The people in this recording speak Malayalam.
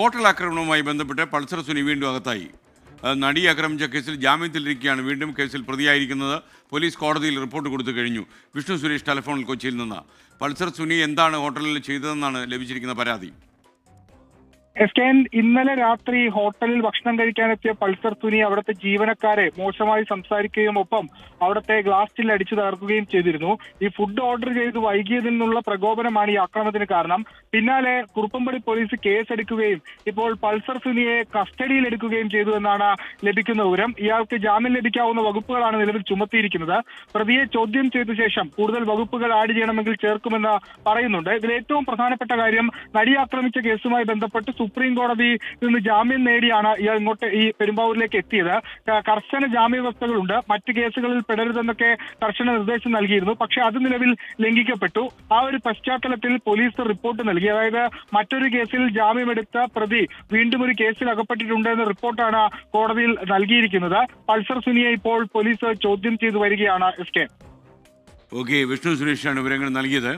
ഹോട്ടൽ ആക്രമണവുമായി ബന്ധപ്പെട്ട് പൾസർ സുനി വീണ്ടും അകത്തായി. നടി ആക്രമിച്ച കേസിൽ ജാമ്യത്തിലിരിക്കുകയാണ്. വീണ്ടും കേസിൽ പ്രതിയായിരിക്കുന്നത്. പോലീസ് കോടതിയിൽ റിപ്പോർട്ട് കൊടുത്തു കഴിഞ്ഞു. വിഷ്ണു സുരേഷ് ടെലിഫോണിൽ കൊച്ചിയിൽ നിന്ന്. പൾസർ സുനി എന്താണ് ഹോട്ടലിൽ ചെയ്തതെന്നാണ് ലഭിച്ചിരിക്കുന്ന പരാതി? ഇന്നലെ രാത്രി ഹോട്ടലിൽ ഭക്ഷണം കഴിക്കാനെത്തിയ പൾസർ സുനി അവിടുത്തെ ജീവനക്കാരെ മോശമായി സംസാരിക്കുകയും ഒപ്പം അവിടുത്തെ ഗ്ലാസ് ചില്ല് അടിച്ചു തകർക്കുകയും ചെയ്തിരുന്നു. ഈ ഫുഡ് ഓർഡർ ചെയ്ത് വൈകിയതിൽ നിന്നുള്ള പ്രകോപനമാണ് ഈ ആക്രമണത്തിന് കാരണം. പിന്നാലെ കുറുപ്പംപടി പോലീസ് കേസെടുക്കുകയും ഇപ്പോൾ പൾസർ സുനിയെ കസ്റ്റഡിയിൽ എടുക്കുകയും ചെയ്തു എന്നാണ് ലഭിക്കുന്ന വിവരം. ഇയാൾക്ക് ജാമ്യം ലഭിക്കാവുന്ന വകുപ്പുകളാണ് നിലവിൽ ചുമത്തിയിരിക്കുന്നത്. പ്രതിയെ ചോദ്യം ചെയ്ത ശേഷം കൂടുതൽ വകുപ്പുകൾ ആഡ് ചെയ്യണമെങ്കിൽ ചേർക്കുമെന്ന് പറയുന്നുണ്ട്. ഇതിൽ ഏറ്റവും പ്രധാനപ്പെട്ട കാര്യം, നടി ആക്രമിച്ച കേസുമായി ബന്ധപ്പെട്ട് സുപ്രീം കോടതിയിൽ നിന്ന് ജാമ്യം നേടിയാണ് ഇയാൾ ഇങ്ങോട്ട് ഈ പെരുമ്പാവൂരിലേക്ക് എത്തിയത്. കർശന ജാമ്യ വ്യവസ്ഥകളുണ്ട്. മറ്റ് കേസുകളിൽ പെടരുതെന്നൊക്കെ കർശന നിർദ്ദേശം നൽകിയിരുന്നു. പക്ഷേ അത് നിലവിൽ ലംഘിക്കപ്പെട്ടു. ആ ഒരു പശ്ചാത്തലത്തിൽ പോലീസ് റിപ്പോർട്ട് നൽകി. അതായത് മറ്റൊരു കേസിൽ ജാമ്യമെടുത്ത പ്രതി വീണ്ടും ഒരു കേസിൽ അകപ്പെട്ടിട്ടുണ്ട് എന്ന റിപ്പോർട്ടാണ് കോടതിയിൽ നൽകിയിരിക്കുന്നത്. പൾസർ സുനിയെ ഇപ്പോൾ പോലീസ് ചോദ്യം ചെയ്തു വരികയാണ്. ഓക്കെ, വിഷ്ണു സുരേഷാണ് വിവരങ്ങൾ നൽകിയത്.